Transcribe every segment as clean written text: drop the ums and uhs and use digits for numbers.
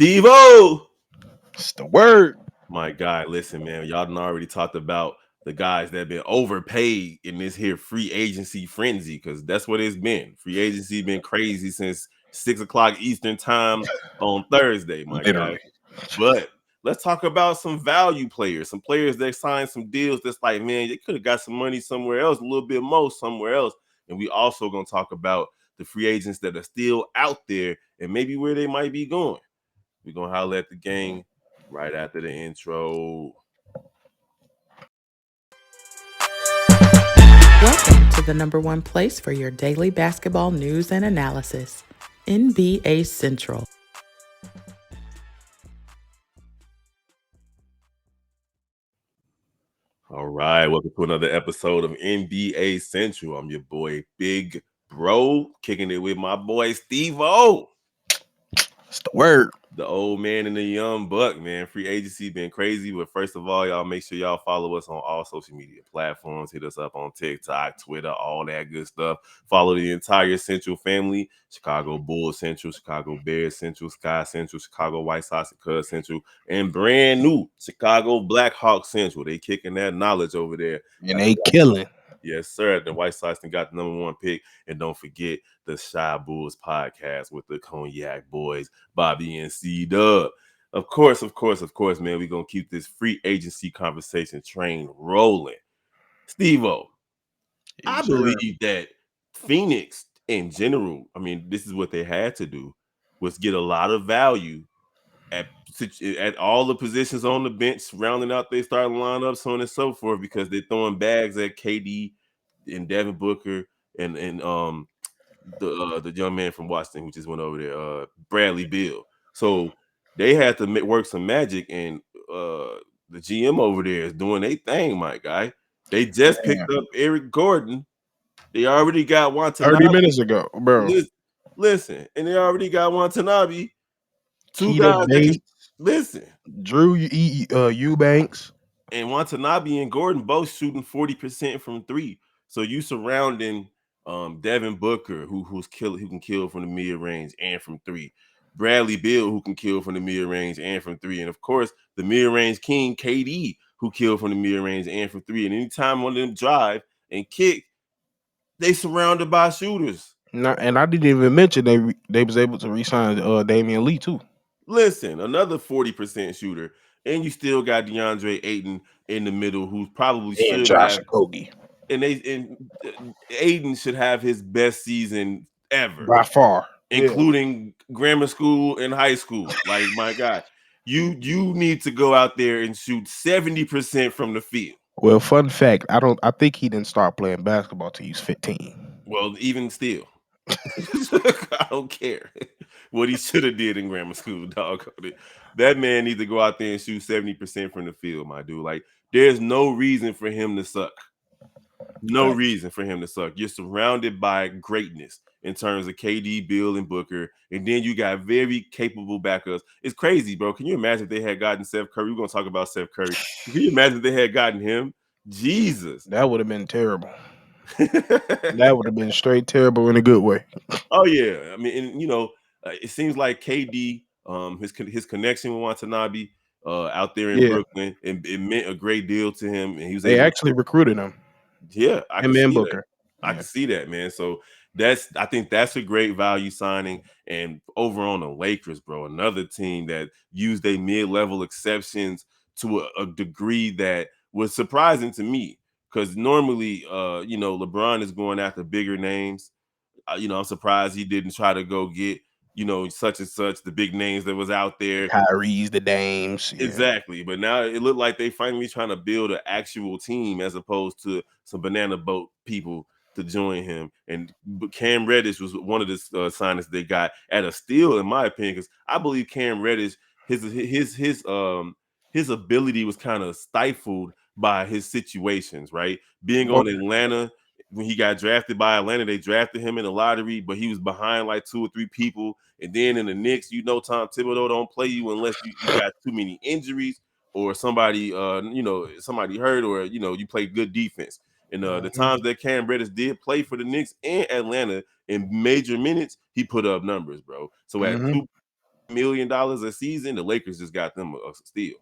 Steve-O! It's the word. My guy, listen, man, y'all done already talked about the guys that have been overpaid in this here free agency frenzy, because that's what it's been. Free agency been crazy since 6 o'clock Eastern time on Thursday, my guy. Literally. But let's talk about some value players, some players that signed some deals that's like, man, they could have got some money somewhere else, a little bit more somewhere else. And we also going to talk about the free agents that are still out there and maybe where they might be going. We're going to holler at the gang right after the intro. Welcome to the number one place for your daily basketball news and analysis, NBA Central. All right, welcome to another episode of NBA Central. I'm your boy Big Bro, kicking it with my boy Steve-O. It's the word. The old man and the young buck, man. Free agency been crazy, but first of all, y'all make sure y'all follow us on all social media platforms. Hit us up on TikTok, Twitter, all that good stuff. Follow the entire Central family: Chicago Bulls Central, Chicago Bears Central, Sky Central, Chicago White Sox and Cubs Central, and brand new Chicago Blackhawks Central. They kicking that knowledge over there, and they killing. Yes, sir. The White Sox got the number one pick. And don't forget the Shy Bulls podcast with the Cognac Boys, Bobby and C-Dub. Of course, man, we're going to keep this free agency conversation train rolling. Steve-O, I believe that Phoenix in general, I mean, this is what they had to do, was get a lot of value at all the positions on the bench, rounding out their starting lineup, so on and so forth, because they're throwing bags at KD and Devin Booker and the young man from Washington who just went over there, Bradley Beal. So they had to work some magic, and the GM over there is doing their thing, my guy. They just picked up Eric Gordon. They already got Watanabe 30 minutes ago, bro. Listen, and they already got Watanabe. Two Keita guys that Bates, can listen. Drew Eubanks. And Watanabe and Gordon both shooting 40% from three. So you surrounding Devin Booker, who can kill from the mid range and from three. Bradley Beal, who can kill from the mid range and from three. And of course, the mid range king KD, who killed from the mid range and from three. And anytime one of them drive and kick, they surrounded by shooters. And I didn't even mention they was able to re-sign Damian Lee too. Listen, another 40% shooter, and you still got DeAndre Ayton in the middle, who's probably And should Josh have. Okogie. And Aiden should have his best season ever by far, including grammar school and high school. Like, my God, you need to go out there and shoot 70% from the field. Well, fun fact, I think he didn't start playing basketball till he was 15. Well, even still, I don't care what he should have did in grammar school, dog. That man needs to go out there and shoot 70% from the field, my dude. Like, there's no reason for him to suck. No reason for him to suck. You're surrounded by greatness in terms of KD, Bill, and Booker, and then you got very capable backups. It's crazy, bro. Can you imagine if they had gotten Steph Curry? We're gonna talk about Steph Curry. Can you imagine if they had gotten him? Jesus, that would have been terrible. That would have been straight terrible in a good way. Oh yeah, I mean, and, it seems like KD, his connection with Watanabe, out there in Brooklyn, it meant a great deal to him, and he was. They actually recruited him. Yeah, I can see Booker. that. I can see that, man. So I think that's a great value signing. And over on the Lakers, bro, another team that used their mid-level exceptions to a degree that was surprising to me. Because normally, LeBron is going after bigger names. I'm surprised he didn't try to go get, such and such, the big names that was out there. Kyrie's, the Dames. Yeah. Exactly. But now it looked like they finally trying to build an actual team as opposed to some banana boat people to join him. And Cam Reddish was one of the signings they got at a steal, in my opinion, because I believe Cam Reddish, his ability was kind of stifled by his situations, right? Being on Atlanta, when he got drafted by Atlanta, they drafted him in the lottery, but he was behind like 2 or 3 people. And then in the Knicks, Tom Thibodeau don't play you unless you got too many injuries or somebody hurt, or you play good defense. And the times that Cam Reddish did play for the Knicks and Atlanta in major minutes, he put up numbers, bro. So at million a season, the Lakers just got them a steal.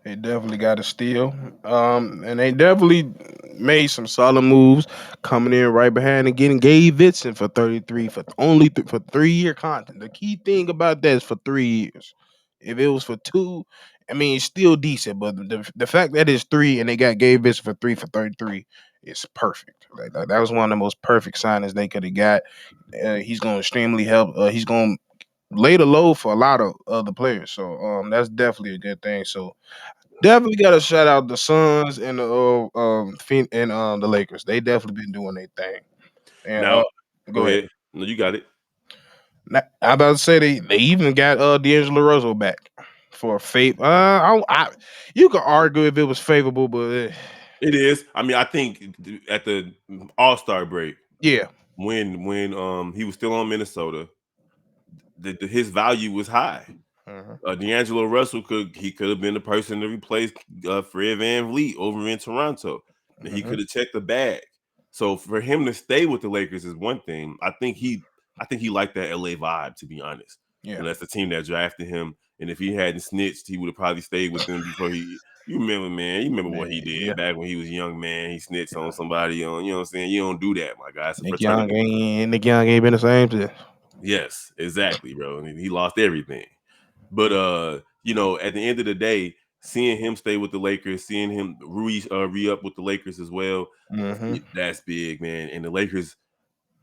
They definitely got a steal. And they definitely made some solid moves coming in right behind and getting Gabe Vincent for 33 for only for 3 year contract. The key thing about that is for 3 years. If it was for two, I mean it's still decent, but the fact that it's three and they got Gabe Vincent for three for 33 is perfect. Like, that was one of the most perfect signings they could have got. He's going to extremely help. He's going to lay the load for a lot of other players. So that's definitely a good thing. So definitely got to shout out the Suns and the Lakers. They definitely been doing their thing. And Now, go go ahead. ahead. No, you got it. I about to say they even got D'Angelo Russell back for a favor. You could argue if it was favorable, but It is. I mean, I think at the All-Star break, yeah. when he was still on Minnesota, his value was high. Mhm, D'Angelo Russell could have been the person to replace Fred VanVleet over in Toronto. And he mhm, could have checked the bag. So for him to stay with the Lakers is one thing. I think he liked that LA vibe, to be honest. yeah. And that's the team that drafted him. And if he hadn't snitched, he would have probably stayed with them before he. You remember, man. You remember what Man, he yeah. did back when he was young, man. He snitched on somebody. You know what I'm saying? You don't do that, my guy. It's a fraternity. Nick Young ain't been the same since. Yes, exactly, bro. And he lost everything. But at the end of the day, seeing him stay with the Lakers, seeing him re-up with the Lakers as well, Hmm. that's big, man. And the Lakers,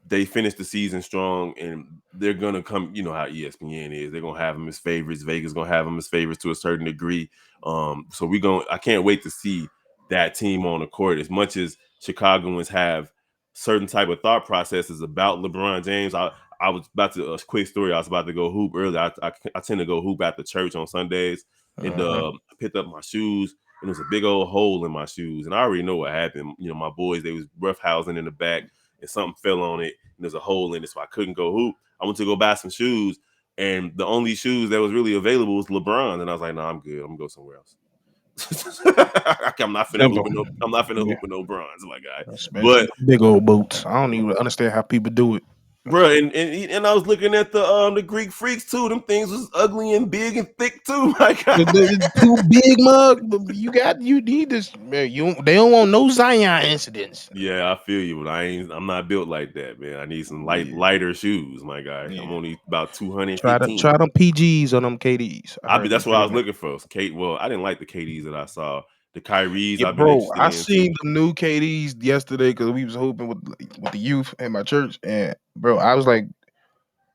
they finished the season strong, and they're gonna come. You know how ESPN is; they're gonna have them as favorites. Vegas gonna have them as favorites to a certain degree. So we going I can't wait to see that team on the court. As much as Chicagoans have certain type of thought processes about LeBron James, I was about to a quick story. I was about to go hoop earlier. I tend to go hoop at the church on Sundays, and Hmm. I picked up my shoes, and there was a big old hole in my shoes, and I already know what happened. You know, my boys, they was roughhousing in the back, and something fell on it, and there's a hole in it, so I couldn't go hoop. I went to go buy some shoes, and the only shoes that was really available was LeBron, and I was like, "No, I'm good. I'm gonna go somewhere else." I'm not finna Simple. hoop in no. I'm not finna Yeah. hoop in no bronze, my guy. Especially But the big old boots. I don't even understand how people do it. bro, and I was looking at the Greek freaks too. Them things was ugly and big and thick too. My guy. The too big mug. You need this man. They don't want no Zion incidents. Yeah, I feel you, but I'm not built like that, man. I need some Yeah, lighter shoes, my guy. I'm yeah. only about Try to 215. try them PGs on them KDs. I heard them That's what I was pretty looking for. Kate, well, I didn't like the KDs that I saw. The Kyries Yeah, I've been bro, interested I in too. seen the new KDs yesterday because we was hooping with the youth in my church, and bro, I was like,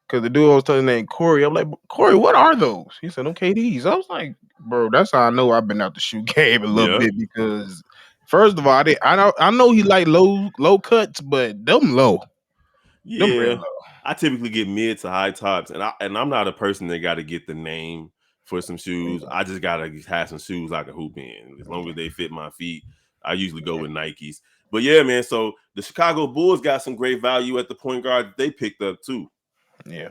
because the dude I was telling named Corey, I'm like, Corey, what are those? He said, them KDs. I was like, bro, that's how I know I've been out the shoe game a little Yeah. bit because first of all, I know he like low cuts, but them real Yeah, low. I typically get mid to high tops, and I'm not a person that got to get the name for some shoes. Yeah, I just gotta have some shoes I can hoop in. As long as they fit my feet, I usually go with Nikes. But yeah, man. So the Chicago Bulls got some great value at the point guard that they picked up too. yeah,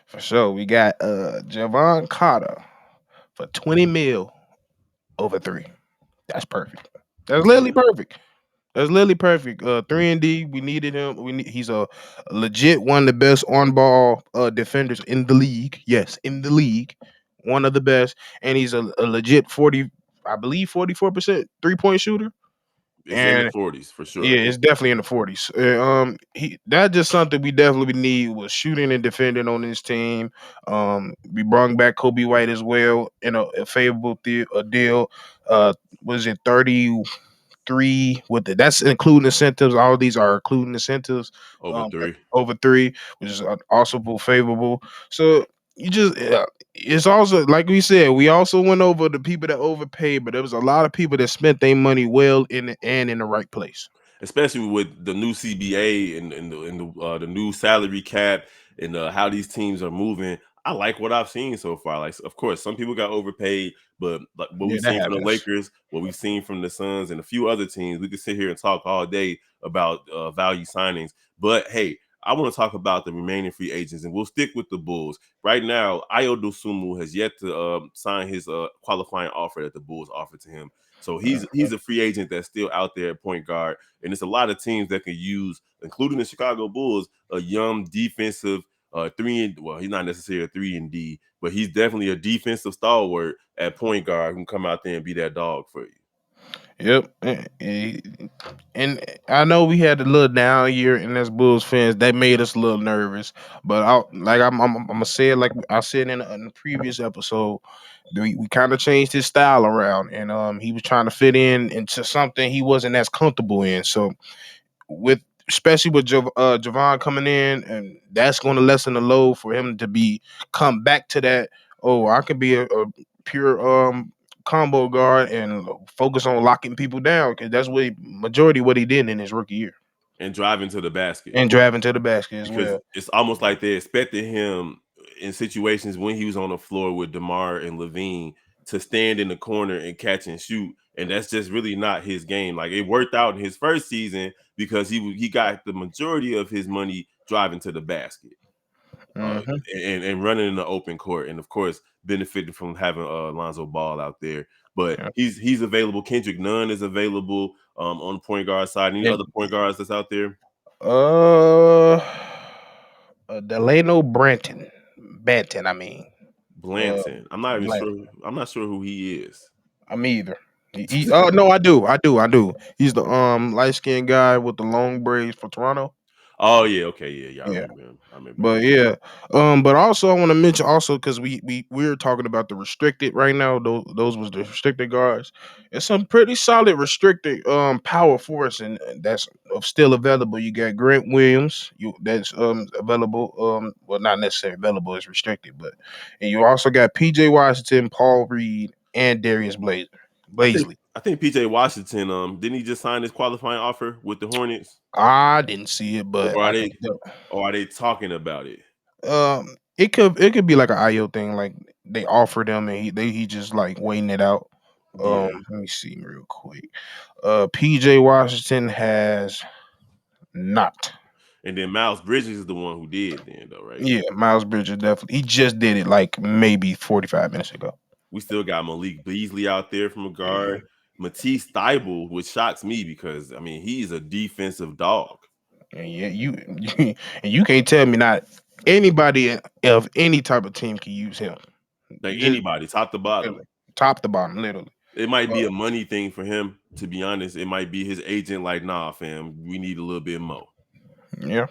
for sure. We got Jevon Carter for 20 mil over three. That's perfect. That's literally Yeah, perfect. That's literally perfect. 3 and D. We needed him. He's a legit one of the best on ball defenders in the league. Yes, in the league, one of the best, and he's a legit 40, I believe 44% 3 point shooter. it's in the And 40s for yeah, sure. it's definitely in the 40s. He that's just something we definitely need was shooting and defending on this team. We brought back Kobe White as well in a favorable deal. Uh, was it 30 with it. That's including incentives. All these are including incentives. Over three. Over three, which is also favorable. So you just it's also like we said. We also went over the people that overpaid, but there was a lot of people that spent their money well in the right place. Especially with the new CBA and the new salary cap and how these teams are moving. I like what I've seen so far. Like, of course, some people got overpaid, but like what Yeah, we've that seen from the happens. Lakers, what we've seen from the Suns, and a few other teams, we could sit here and talk all day about value signings. But hey, I want to talk about the remaining free agents, and we'll stick with the Bulls right now. Ayo Dosunmu has yet to sign his qualifying offer that the Bulls offered to him. So he's a free agent that's still out there at point guard. And it's a lot of teams that can use, including the Chicago Bulls, a young defensive three and well, he's not necessarily a 3 and D, but he's definitely a defensive stalwart at point guard who can come out there and be that dog for you. Yep. And I know we had a little down year, and as Bulls fans, that made us a little nervous. But I'm gonna say it like I said in the previous episode. We kind of changed his style around, and he was trying to fit in into something he wasn't as comfortable in. So with especially with Jevon coming in, and that's going to lessen the load for him to be come back to that. Oh, I can be a pure combo guard and focus on locking people down because that's what majority what he did in his rookie year And driving to the basket. and driving to the basket as Because well. it's almost like they expected him in situations when he was on the floor with DeMar and Levine to stand in the corner and catch and shoot, and that's just really not his game. Like it worked out in his first season because he got the majority of his money driving to the basket, uh, Hmm. and running in the open court, and of course benefiting from having Lonzo Ball out there. But Yeah. he's available. Kendrick Nunn is available on the point guard side. Any other point guards that's out there? Uh, Delano Banton. I mean, uh, Blanton. I'm not even Blanton. sure. I'm not sure who he is. I'm either. Oh no, I do. He's the light skinned guy with the long braids for Toronto. Oh yeah, okay, yeah. I Yeah. remember him. I remember him. But yeah, but also I want to mention also because we're talking about the restricted right now. Those was the restricted guards. It's some pretty solid restricted power force and that's still available. You got Grant Williams, you that's available. Well not necessarily available, it's restricted, but and you also got PJ Washington, Paul Reed, and Darius I think Blazley. I think PJ Washington. Didn't he just sign his qualifying offer with the Hornets, I didn't see it, but or are I they think or are they talking about it? it could be like an IO thing, like they offered him and he just like waiting it out. Yeah, Let me see real quick. PJ Washington has not. and then Miles Bridges is the one who did then though, right? Yeah, Miles Bridges definitely. He just did it like maybe 45 minutes ago. We still got Malik Beasley out there from a Yeah, guard. Matisse Thybulle, which shocks me because I mean he's a defensive dog. and yeah, and you can't tell me not anybody of any type of team can use him. Like Just anybody, top to bottom. literally, top to bottom, literally. It might be Uh, a money thing for him, to be honest. It might be his agent, like, nah, fam, we need a little bit more. yeah.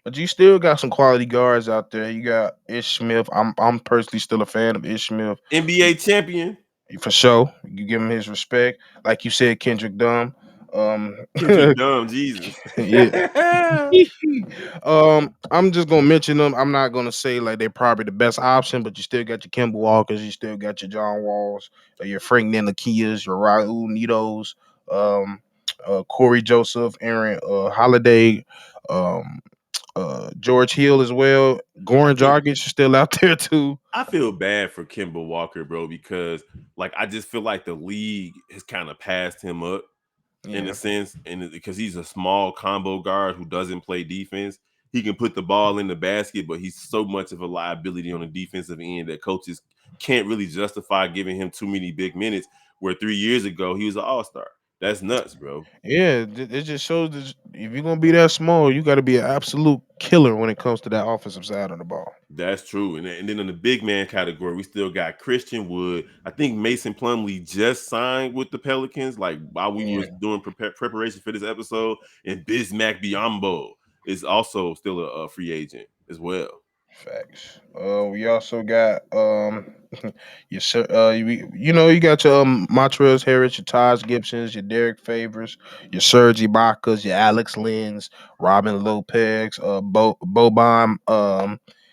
But you still got some quality guards out there. You got Ish Smith. I'm personally still a fan of Ish Smith NBA champion, for sure. You give him his respect, like you said, Kendrick Dunn. Um, Kendrick Dunn, Jesus. yeah. I'm just gonna mention them. I'm not gonna say like they're probably the best option, but you still got your Kimball Walkers, you still got your John Walls, your Frank Ntilikiyas, your Raul Nitos, um, Corey Joseph, Aaron Holiday, um, George Hill as well. I Goran feel Dragic is still out there too. I feel bad for Kimber Walker, bro, because like I just feel like the league has kind of passed him up in a Yeah, sense, and because he's a small combo guard who doesn't play defense. He can put the ball in the basket, but he's so much of a liability on the defensive end that coaches can't really justify giving him too many big minutes. Where 3 years ago he was an all-star. That's nuts, bro. yeah. It just shows that if you're gonna be that small, you got to be an absolute killer when it comes to that offensive side of the ball. That's true. And then in the big man category, we still got Christian Wood. I think Mason Plumlee just signed with the Pelicans, like while we Yeah, was doing preparation for this episode. And Bismack Biyombo is also still a free agent as well. facts. We also got your you got your Montrezl Harris, your Taj Gibsons, your Derek Favors, your Serge Ibaka's, your Alex Lynn's, Robin Lopez, Boban.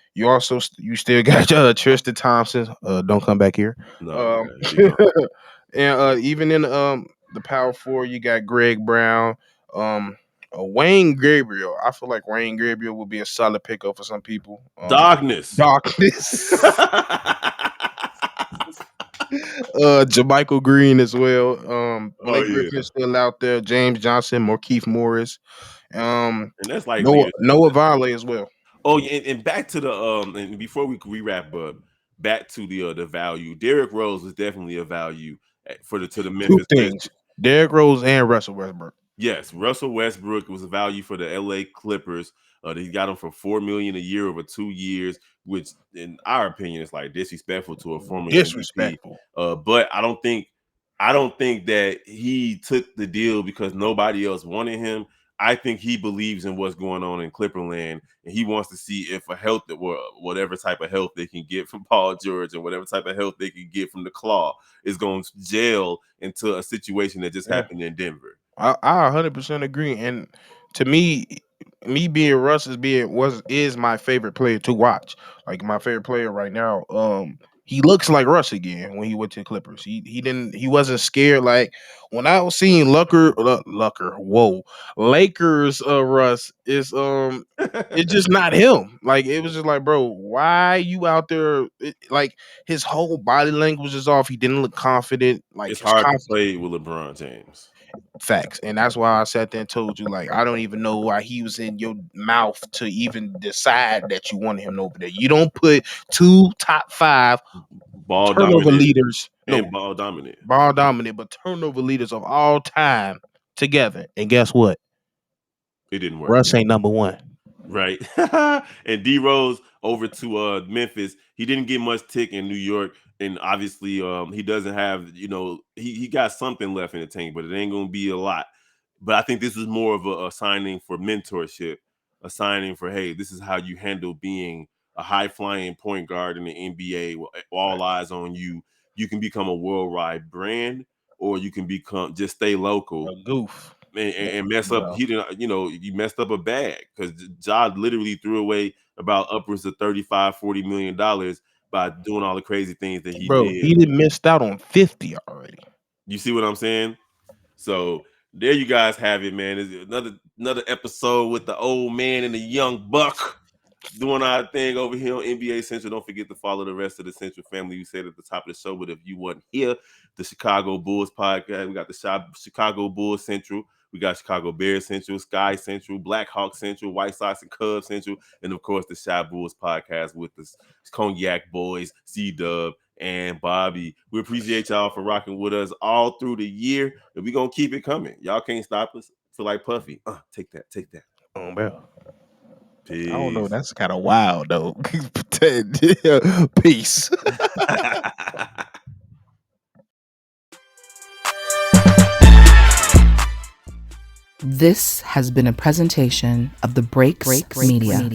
You still got Tristan Thompson. Don't come back here. No, Um, yeah, he gone. and even in the power four, you got Greg Brown. Um, Wayne Gabriel. I feel like Wayne Gabriel would be a solid pickup for some people. Darkness. Darkness. Jamichael Green as well. Oh Blake yeah. Griffin's still out there. James Johnson, Markeith Morris. And that's likely. Noah Vale as well. Oh yeah, and back to the and before we wrap up, back to the value. Derrick Rose was definitely a value for the to the Two Memphis things: Grizzlies. Derrick Rose and Russell Westbrook. Yes, Russell Westbrook was a value for the LA Clippers. He got him for $4 million a year over 2 years, which in our opinion is like disrespectful to a former MVP. Disrespectful. But I don't think that he took the deal because nobody else wanted him. I think he believes in what's going on in Clipperland, and he wants to see if a health, whatever type of health they can get from Paul George, and whatever type of health they can get from the Claw, is going to gel into a situation that just Yeah. happened in Denver. I 100% agree. And to me, me being Russ is my favorite player to watch. Like my favorite player right now. He looks like Russ again when he went to the Clippers. He wasn't scared. Like when I was seeing Lakers Russ is it's just not him. Like it was just like, bro, why you out there? Like his whole body language is off. He didn't look confident. Like It's his hard to confidence. play with LeBron James. Facts. And that's why I sat there and told you, like, I don't even know why he was in your mouth to even decide that you wanted him over there. You don't put two top five Ball turnover dominant leaders, and no, ball dominant. ball dominant, but turnover leaders of all time together. And guess what? It didn't work. Russ ain't number one. Right. And D Rose over to Memphis. He didn't get much tick in New York. And obviously he doesn't have, he got something left in the tank, but it ain't gonna be a lot. But I think this is more of a signing for mentorship, a signing for, hey, this is how you handle being a high flying point guard in the NBA. All Facts. eyes on you. You can become a worldwide brand, or you can just stay local A goof. and mess up. Well, He didn't, you messed up a bag because Ja literally threw away about upwards of 35-40 million dollars by doing all the crazy things that he bro, did. he didn't missed out on 50 already. You see what I'm saying? So there you guys have it, man. It's another episode with the old man and the young buck doing our thing over here on NBA Central. Don't forget to follow the rest of the Central family. We said at the top of the show, but if you wasn't here, the Chicago Bulls podcast, we got the Chicago Bulls Central. We got Chicago Bears Central, Sky Central, Black Hawk Central, White Sox and Cubs Central, and of course the Shy Bulls podcast with the Cognac Boys, C-Dub, and Bobby. We appreciate y'all for rocking with us all through the year, and we're going to keep it coming. Y'all can't stop us. Feel like Puffy. Take that. Bro. I don't know. Peace. That's kind of wild, though. Peace. This has been a presentation of the Breaks Media.